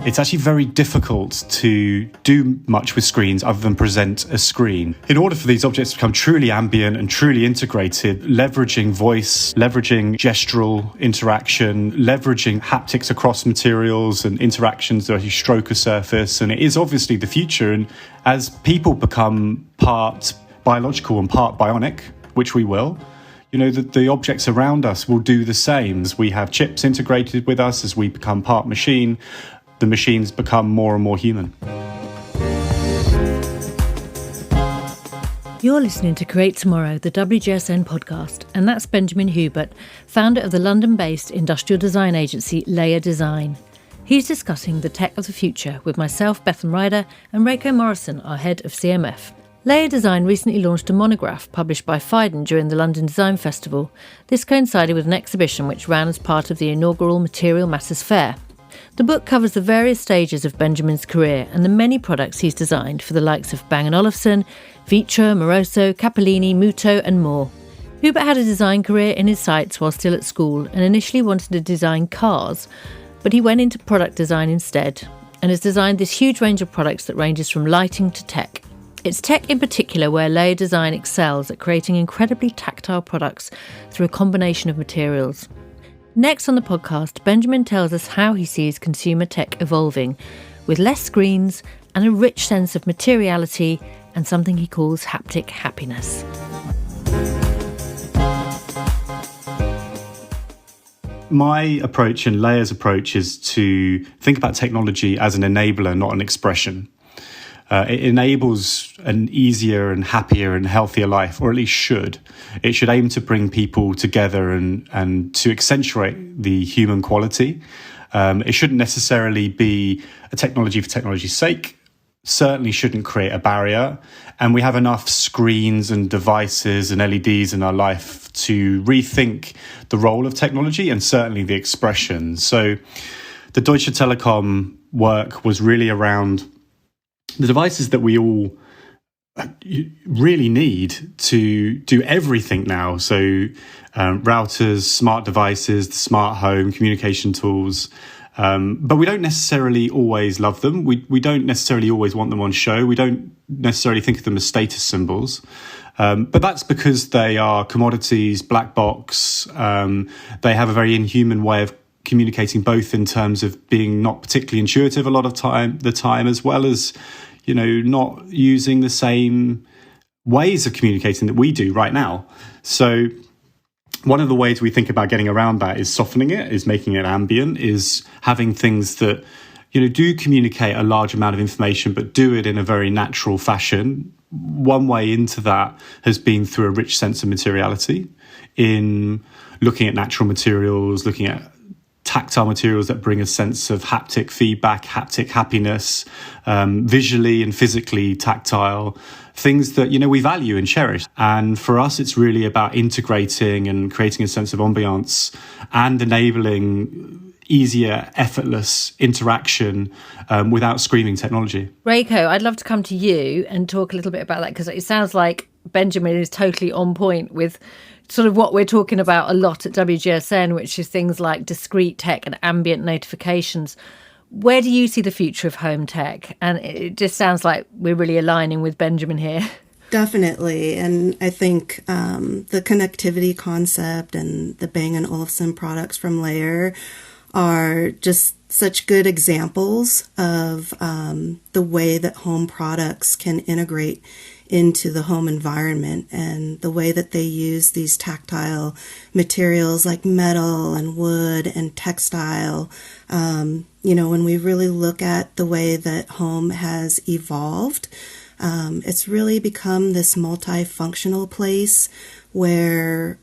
It's actually very difficult to do much with screens other than present a screen. In order for these objects to become truly ambient and truly integrated, leveraging voice, leveraging gestural interaction, leveraging haptics across materials and interactions that you stroke a surface, and it is obviously the future. And as people become part biological and part bionic, which we will, the objects around us will do the same. As we have chips integrated with us, as we become part machine, the machines become more and more human. You're listening to Create Tomorrow, the WGSN podcast, and that's Benjamin Hubert, founder of the London-based industrial design agency Layer Design. He's discussing the tech of the future with myself, Bethan, Ryder, and Reiko Morrison, our head of CMF. Layer Design recently launched a monograph published by Phaidon during the London Design Festival. This coincided with an exhibition which ran as part of the inaugural Material Matters Fair. The book covers the various stages of Benjamin's career and the many products he's designed for the likes of Bang Olufsen, Vitra, Moroso, Cappellini, Muuto and more. Hubert had a design career in his sights while still at school and initially wanted to design cars, but he went into product design instead and has designed this huge range of products that ranges from lighting to tech. It's tech in particular where Layer Design excels at creating incredibly tactile products through a combination of materials. Next on the podcast, Benjamin tells us how he sees consumer tech evolving, with less screens and a rich sense of materiality and something he calls haptic happiness. My approach and Layer's approach is to think about technology as an enabler, not an expression. It enables an easier and happier and healthier life, or at least should. It should aim to bring people together and to accentuate the human quality. It shouldn't necessarily be a technology for technology's sake. Certainly shouldn't create a barrier. And we have enough screens and devices and LEDs in our life to rethink the role of technology and certainly the expression. So the Deutsche Telekom work was really around the devices that we all really need to do everything now. So routers, smart devices, the smart home, communication tools. But we don't necessarily always love them. We don't necessarily always want them on show. We don't necessarily think of them as status symbols. But that's because they are commodities, black box. They have a very inhuman way of communicating, both in terms of being not particularly intuitive a lot of the time, as well as, not using the same ways of communicating that we do right now. So one of the ways we think about getting around that is softening it, is making it ambient, is having things that, do communicate a large amount of information, but do it in a very natural fashion. One way into that has been through a rich sense of materiality, in looking at natural materials, looking at tactile materials that bring a sense of haptic feedback, haptic happiness, visually and physically tactile, things that, we value and cherish. And for us, it's really about integrating and creating a sense of ambiance and enabling easier, effortless interaction without screaming technology. Reiko, I'd love to come to you and talk a little bit about that, because it sounds like Benjamin is totally on point with sort of what we're talking about a lot at WGSN, which is things like discrete tech and ambient notifications. Where do you see the future of home tech? And it just sounds like we're really aligning with Benjamin here. Definitely. And I think the connectivity concept and the Bang & Olufsen products from Layer are just such good examples of the way that home products can integrate into the home environment, and the way that they use these tactile materials like metal and wood and textile. When we really look at the way that home has evolved, it's really become this multifunctional place where,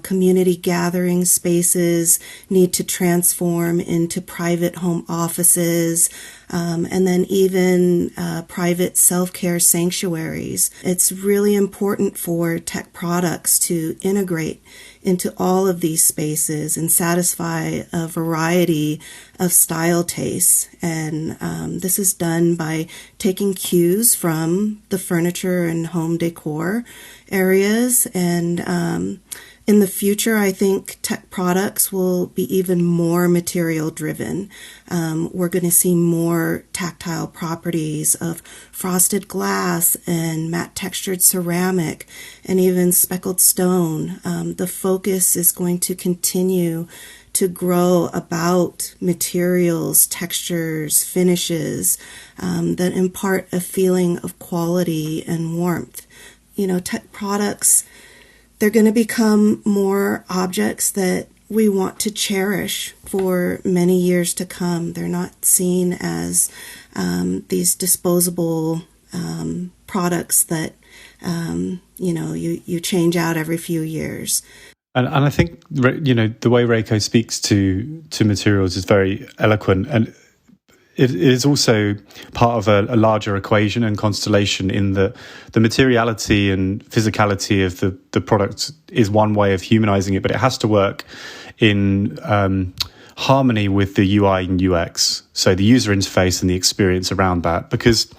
community gathering spaces need to transform into private home offices, and then even private self-care sanctuaries. It's really important for tech products to integrate into all of these spaces and satisfy a variety of style tastes. And this is done by taking cues from the furniture and home decor areas and in the future, I think tech products will be even more material driven. We're going to see more tactile properties of frosted glass and matte textured ceramic and even speckled stone. The focus is going to continue to grow about materials, textures, finishes that impart a feeling of quality and warmth. Tech products, they're going to become more objects that we want to cherish for many years to come. They're not seen as these disposable products that, you change out every few years. And I think, the way Reiko speaks to materials is very eloquent. And it is also part of a larger equation and constellation in that the materiality and physicality of the product is one way of humanizing it, but it has to work in harmony with the UI and UX, so the user interface and the experience around that. Because,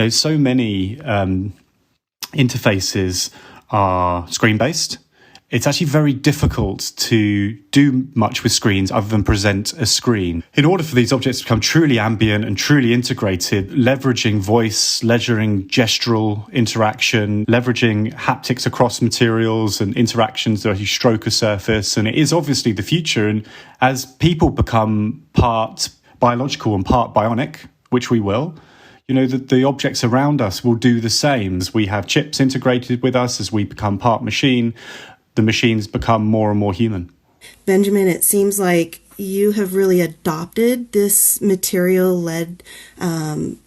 so many interfaces are screen-based. It's actually very difficult to do much with screens other than present a screen. In order for these objects to become truly ambient and truly integrated, leveraging voice, leveraging gestural interaction, leveraging haptics across materials and interactions that you stroke a surface, and it is obviously the future. And as people become part biological and part bionic, which we will, the objects around us will do the same. As we have chips integrated with us, as we become part machine, the machines become more and more human. Benjamin, it seems like you have really adopted this material-led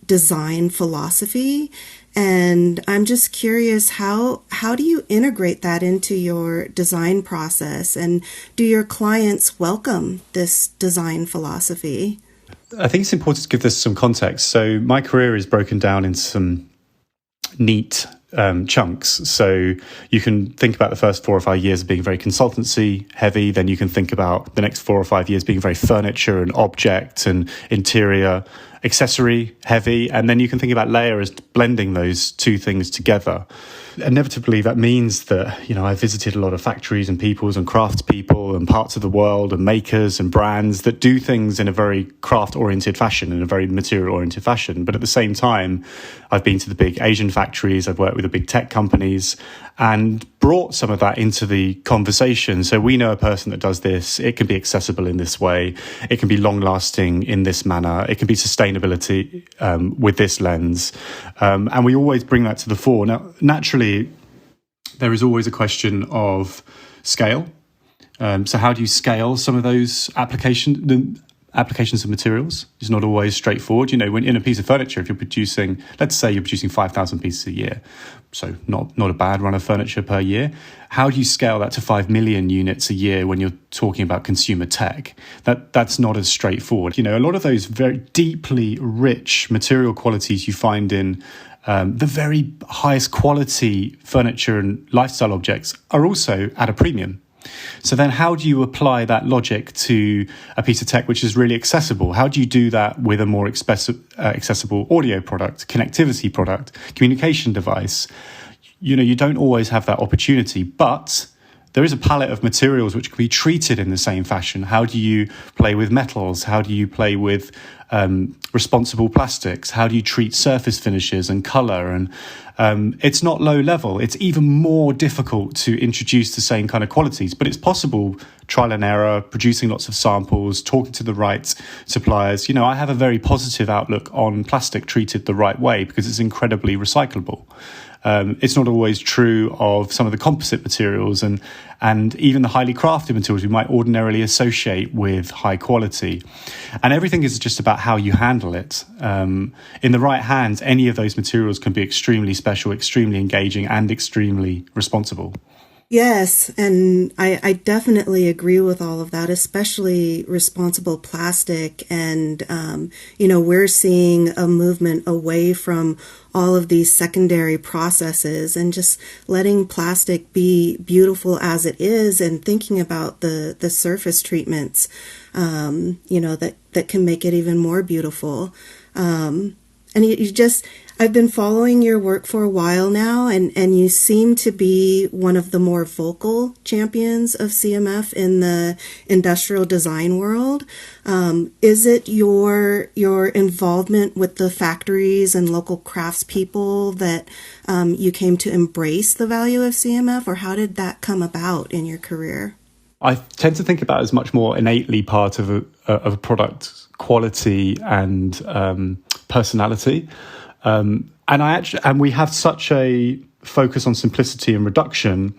design philosophy. And I'm just curious, how do you integrate that into your design process? And do your clients welcome this design philosophy? I think it's important to give this some context. So my career is broken down into some neat chunks. So you can think about the first 4 or 5 years being very consultancy heavy. Then you can think about the next 4 or 5 years being very furniture and object and interior accessory heavy. And then you can think about layer as blending those two things together. Inevitably, that means that, I visited a lot of factories and peoples and craftspeople and parts of the world and makers and brands that do things in a very craft-oriented fashion, in a very material-oriented fashion. But at the same time, I've been to the big Asian factories, I've worked with the big tech companies and brought some of that into the conversation. So we know a person that does this, it can be accessible in this way, it can be long-lasting in this manner, it can be sustainability with this lens. And we always bring that to the fore. Now, naturally, there is always a question of scale. So how do you scale some of those applications of materials? Is not always straightforward. When in a piece of furniture, if you're producing, let's say you're producing 5,000 pieces a year, so not a bad run of furniture per year. How do you scale that to 5 million units a year when you're talking about consumer tech? That's not as straightforward. A lot of those very deeply rich material qualities you find in the very highest quality furniture and lifestyle objects are also at a premium. So then how do you apply that logic to a piece of tech which is really accessible? How do you do that with a more accessible audio product, connectivity product, communication device? You don't always have that opportunity, but there is a palette of materials which can be treated in the same fashion. How do you play with metals? How do you play with responsible plastics? How do you treat surface finishes and color? And it's not low level. It's even more difficult to introduce the same kind of qualities, but it's possible. Trial and error, producing lots of samples, talking to the right suppliers. I have a very positive outlook on plastic treated the right way because it's incredibly recyclable. It's not always true of some of the composite materials and even the highly crafted materials we might ordinarily associate with high quality. And everything is just about how you handle it. In the right hands, any of those materials can be extremely special, extremely engaging, and extremely responsible. Yes, and I definitely agree with all of that, especially responsible plastic. And, we're seeing a movement away from all of these secondary processes and just letting plastic be beautiful as it is and thinking about the surface treatments, that can make it even more beautiful. And I've been following your work for a while now, and you seem to be one of the more vocal champions of CMF in the industrial design world. Is it your involvement with the factories and local craftspeople that you came to embrace the value of CMF, or how did that come about in your career? I tend to think about it as much more innately part of a product quality and personality. And we have such a focus on simplicity and reduction.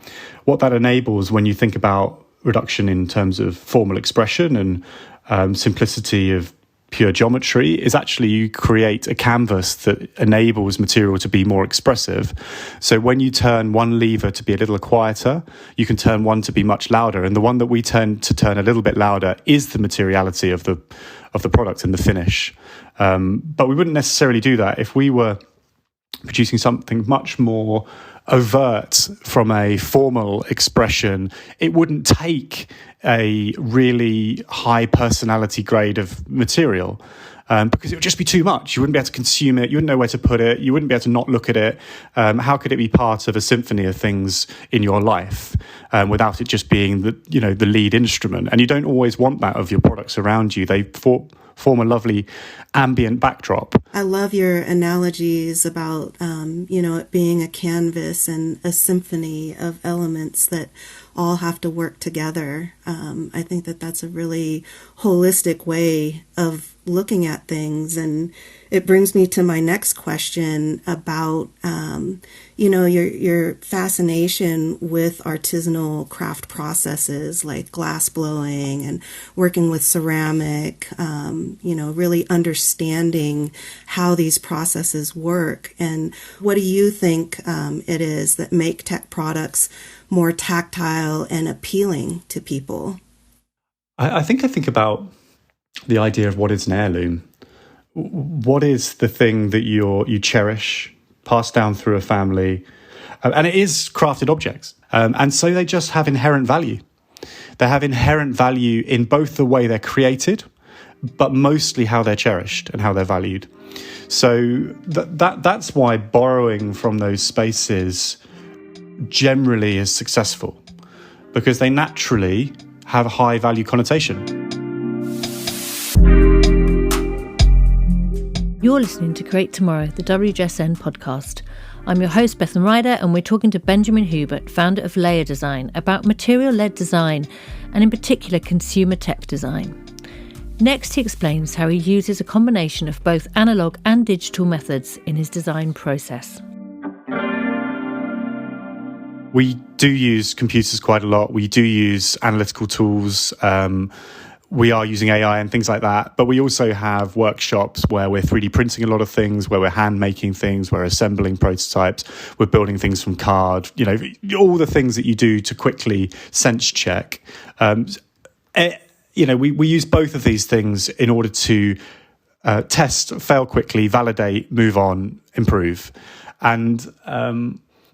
What that enables when you think about reduction in terms of formal expression and simplicity of pure geometry is actually you create a canvas that enables material to be more expressive. So when you turn one lever to be a little quieter, you can turn one to be much louder. And the one that we turn a little bit louder is the materiality of the product and the finish. But we wouldn't necessarily do that if we were producing something much more overt from a formal expression. It wouldn't take a really high personality grade of material because it would just be too much. You wouldn't be able to consume it. You wouldn't know where to put it. You wouldn't be able to not look at it. How could it be part of a symphony of things in your life without it just being the lead instrument? And you don't always want that of your products around you. They form a lovely ambient backdrop. I love your analogies about, it being a canvas and a symphony of elements that all have to work together. I think that that's a really holistic way of looking at things. And it brings me to my next question about, your fascination with artisanal craft processes like glass blowing and working with ceramic, really understanding how these processes work. And what do you think it is that make tech products more tactile and appealing to people? I think about the idea of what is an heirloom. What is the thing that you cherish, passed down through a family, and it is crafted objects, and so they just have inherent value. They have inherent value in both the way they're created, but mostly how they're cherished and how they're valued. So that's why borrowing from those spaces generally is successful, because they naturally have a high value connotation. You're listening to Create Tomorrow, the WGSN podcast. I'm your host, Bethan Ryder, and we're talking to Benjamin Hubert, founder of Layer Design, about material-led design, and in particular, consumer tech design. Next, he explains how he uses a combination of both analogue and digital methods in his design process. We do use computers quite a lot. We do use analytical tools. We are using AI and things like that. But we also have workshops where we're 3D printing a lot of things, where we're hand making things, we're assembling prototypes, we're building things from card, all the things that you do to quickly sense check. We use both of these things in order to test, fail quickly, validate, move on, improve. And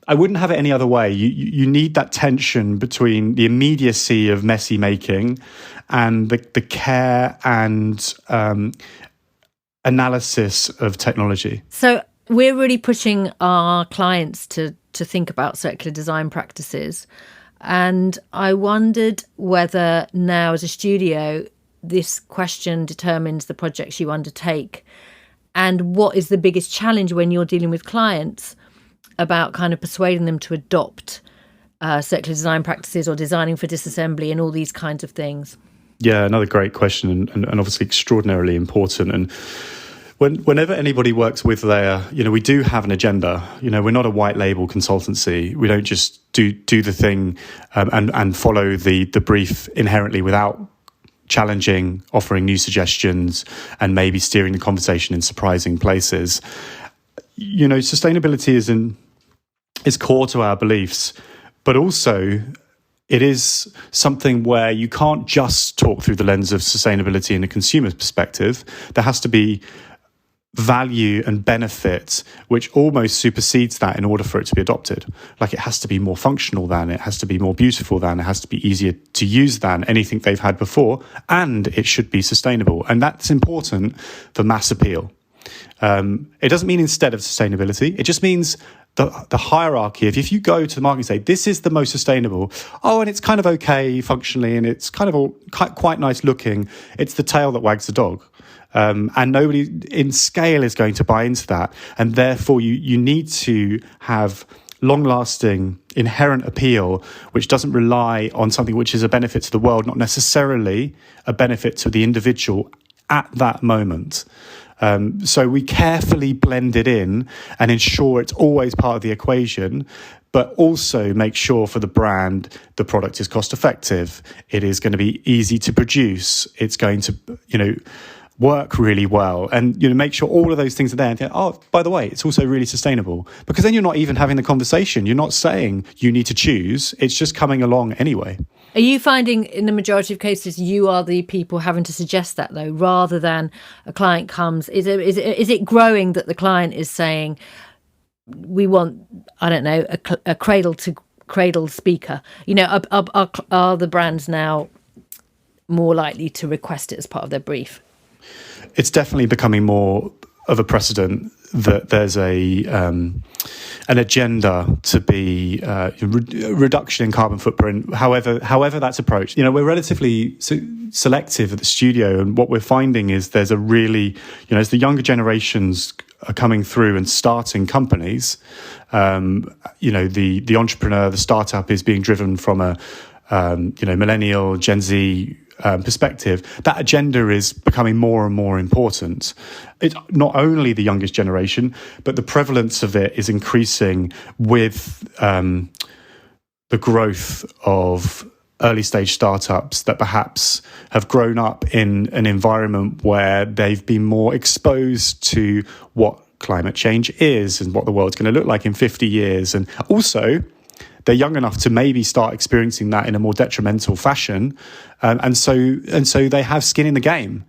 I wouldn't have it any other way. You need that tension between the immediacy of messy making and the care and analysis of technology. So we're really pushing our clients to think about circular design practices. And I wondered whether now as a studio, this question determines the projects you undertake. And what is the biggest challenge when you're dealing with clients about kind of persuading them to adopt circular design practices or designing for disassembly and all these kinds of things? Yeah, another great question and obviously extraordinarily important. And whenever anybody works with Layer, we do have an agenda. We're not a white label consultancy. We don't just do the thing and follow the brief inherently without challenging, offering new suggestions, and maybe steering the conversation in surprising places. Sustainability is core to our beliefs, but also it is something where you can't just talk through the lens of sustainability in a consumer's perspective. There has to be value and benefit which almost supersedes that in order for it to be adopted. Like, it has to be more functional than, it has to be more beautiful than, it has to be easier to use than anything they've had before, and it should be sustainable. And that's important for mass appeal. It doesn't mean instead of sustainability. It just means the hierarchy of, if you go to the market and say, this is the most sustainable, and it's kind of okay functionally, and it's kind of all quite nice looking, it's the tail that wags the dog. And nobody in scale is going to buy into that. And therefore, you need to have long-lasting, inherent appeal, which doesn't rely on something which is a benefit to the world, not necessarily a benefit to the individual at that moment. So we carefully blend it in and ensure it's always part of the equation, but also make sure for the brand the product is cost effective. It is going to be easy to produce. It's going to, work really well, and make sure all of those things are there. And think, by the way, it's also really sustainable, because then you're not even having the conversation. You're not saying you need to choose. It's just coming along anyway. Are you finding in the majority of cases you are the people having to suggest that, though, rather than a client comes? Is it growing that the client is saying, we want, I don't know, a cradle to cradle speaker? Are the brands now more likely to request it as part of their brief? It's definitely becoming more of a precedent that there's an agenda to be reduction in carbon footprint, however that's approached. We're relatively selective at the studio, and what we're finding is there's a really, as the younger generations are coming through and starting companies, the entrepreneur, the startup is being driven from a millennial, Gen Z perspective. That agenda is becoming more and more important. It's not only the youngest generation, but the prevalence of it is increasing with the growth of early stage startups that perhaps have grown up in an environment where they've been more exposed to what climate change is and what the world's going to look like in 50 years. And also, they're young enough to maybe start experiencing that in a more detrimental fashion. And so they have skin in the game.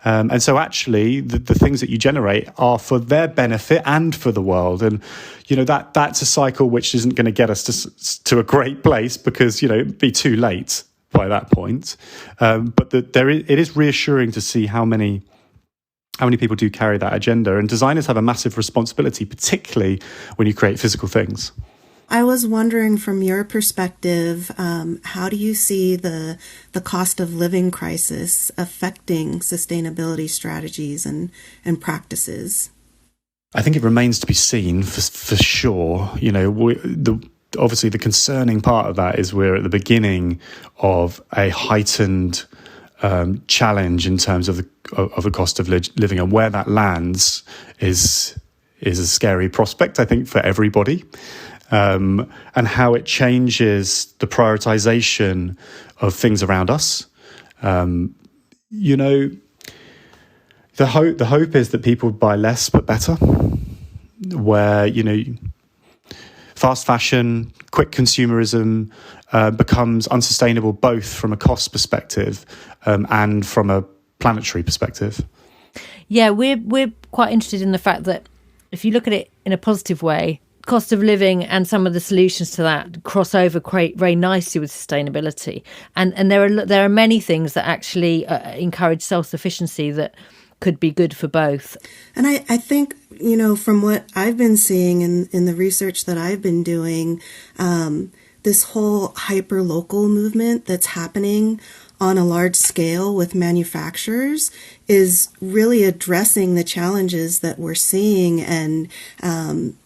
And so actually the things that you generate are for their benefit and for the world. And, that's a cycle which isn't going to get us to a great place, because, it'd be too late by that point. But it is reassuring to see how many people do carry that agenda. And designers have a massive responsibility, particularly when you create physical things. I was wondering, from your perspective, how do you see the cost of living crisis affecting sustainability strategies and practices? I think it remains to be seen for sure. Obviously the concerning part of that is we're at the beginning of a heightened challenge in terms of the cost of living, and where that lands is a scary prospect, I think, for everybody. And how it changes the prioritization of things around us. The hope is that people buy less but better, where, fast fashion, quick consumerism becomes unsustainable, both from a cost perspective and from a planetary perspective. Yeah, we're quite interested in the fact that if you look at it in a positive way, cost of living and some of the solutions to that cross over quite very nicely with sustainability, and there are many things that actually encourage self-sufficiency that could be good for both. And I think, from what I've been seeing in the research that I've been doing, this whole hyper-local movement that's happening on a large scale with manufacturers is really addressing the challenges that we're seeing. And,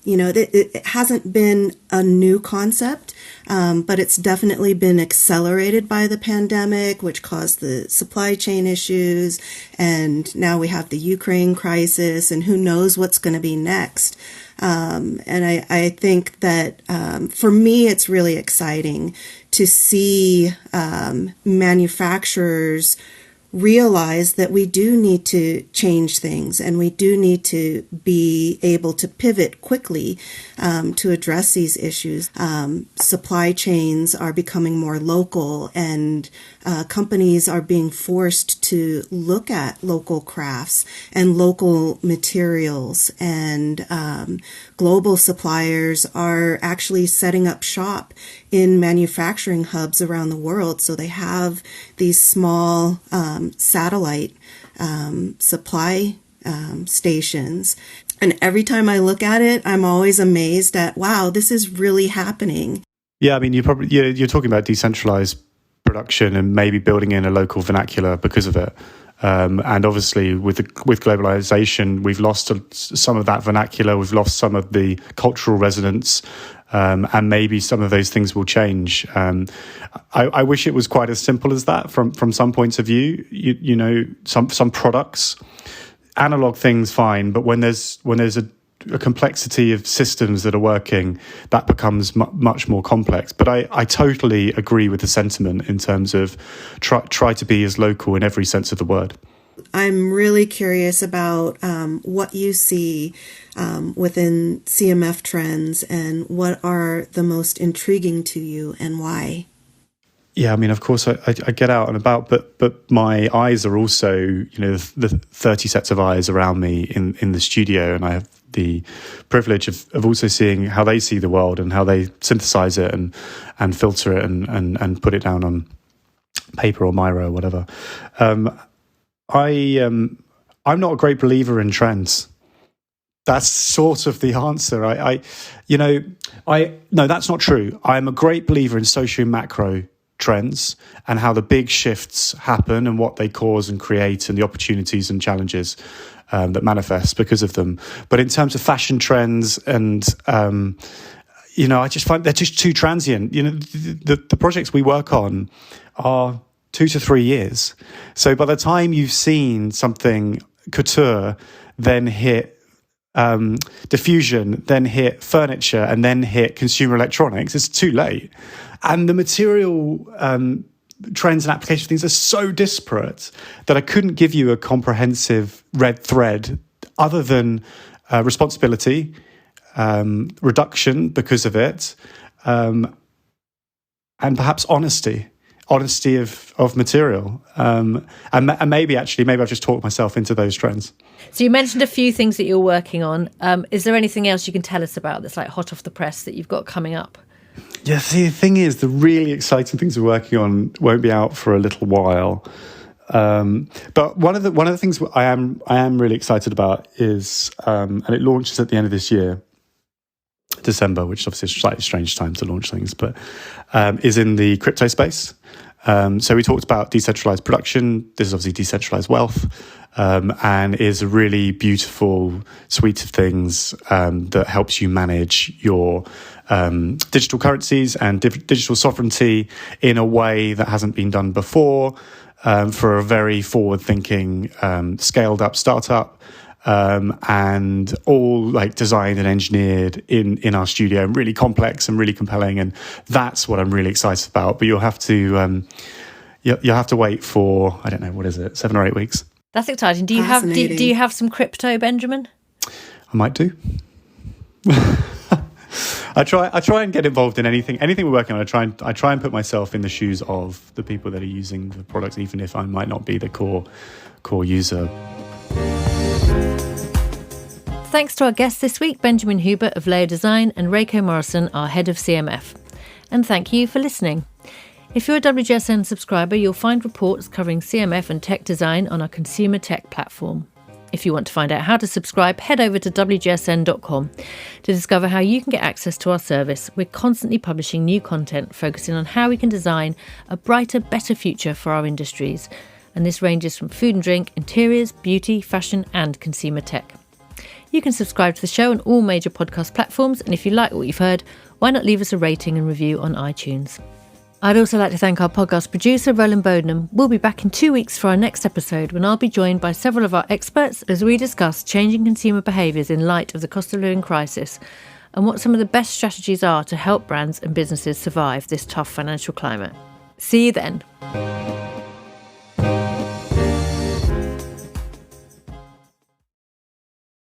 it hasn't been a new concept, but it's definitely been accelerated by the pandemic, which caused the supply chain issues. And now we have the Ukraine crisis, and who knows what's going to be next. And I think that for me, it's really exciting to see manufacturers realize that we do need to change things, and we do need to be able to pivot quickly to address these issues. Supply chains are becoming more local, and companies are being forced to look at local crafts and local materials, and global suppliers are actually setting up shop in manufacturing hubs around the world. So they have these small satellite supply stations. And every time I look at it, I'm always amazed at, wow, this is really happening. Yeah, I mean, you're talking about decentralized production and maybe building in a local vernacular because of it. And obviously, with globalization, we've lost some of that vernacular. We've lost some of the cultural resonance, and maybe some of those things will change. I wish it was quite as simple as that from some points of view. You know, some products, analog things, fine, but when there's a complexity of systems that are working, that becomes much more complex. But I totally agree with the sentiment in terms of try to be as local in every sense of the word. I'm really curious about what you see within CMF trends and what are the most intriguing to you and why. Yeah, I mean, of course, I get out and about, but my eyes are also, you know, the 30 sets of eyes around me in the studio, and I have the privilege of also seeing how they see the world and how they synthesize it and filter it and put it down on paper or Miro or whatever. I'm not a great believer in trends. That's sort of the answer. No, that's not true. I'm a great believer in socio-macro trends and how the big shifts happen and what they cause and create and the opportunities and challenges that manifest because of them. But in terms of fashion trends and, I just find they're just too transient. You know, the projects we work on are 2 to 3 years. So by the time you've seen something couture, then hit diffusion, then hit furniture, and then hit consumer electronics, it's too late. And the material trends and application things are so disparate that I couldn't give you a comprehensive red thread other than responsibility, reduction because of it, and perhaps honesty of material. And maybe I've just talked myself into those trends. So you mentioned a few things that you're working on. Is there anything else you can tell us about that's like hot off the press that you've got coming up? Yeah, see, the thing is, the really exciting things we're working on won't be out for a little while. But one of the things I am really excited about is, and it launches at the end of this year, December, which is obviously a slightly strange time to launch things, but is in the crypto space. So we talked about decentralized production. This is obviously decentralized wealth, and is a really beautiful suite of things that helps you manage your digital currencies and digital sovereignty in a way that hasn't been done before, for a very forward-thinking, scaled-up startup, and all like designed and engineered in our studio, and really complex and really compelling. And that's what I'm really excited about. But you'll have to wait for, I don't know, what is it, 7 or 8 weeks. That's exciting. Do you have some crypto, Benjamin? I might do. I try and get involved in anything we're working on. I try and put myself in the shoes of the people that are using the products, even if I might not be the core user. Thanks to our guests this week, Benjamin Hubert of Layer Design and Reiko Morrison, our head of CMF. And thank you for listening. If you're a WGSN subscriber, you'll find reports covering CMF and tech design on our consumer tech platform. If you want to find out how to subscribe, head over to wgsn.com to discover how you can get access to our service. We're constantly publishing new content focusing on how we can design a brighter, better future for our industries. And this ranges from food and drink, interiors, beauty, fashion and consumer tech. You can subscribe to the show on all major podcast platforms, and if you like what you've heard, why not leave us a rating and review on iTunes. I'd also like to thank our podcast producer, Roland Bodenham. We'll be back in 2 weeks for our next episode, when I'll be joined by several of our experts as we discuss changing consumer behaviours in light of the cost of living crisis and what some of the best strategies are to help brands and businesses survive this tough financial climate. See you then.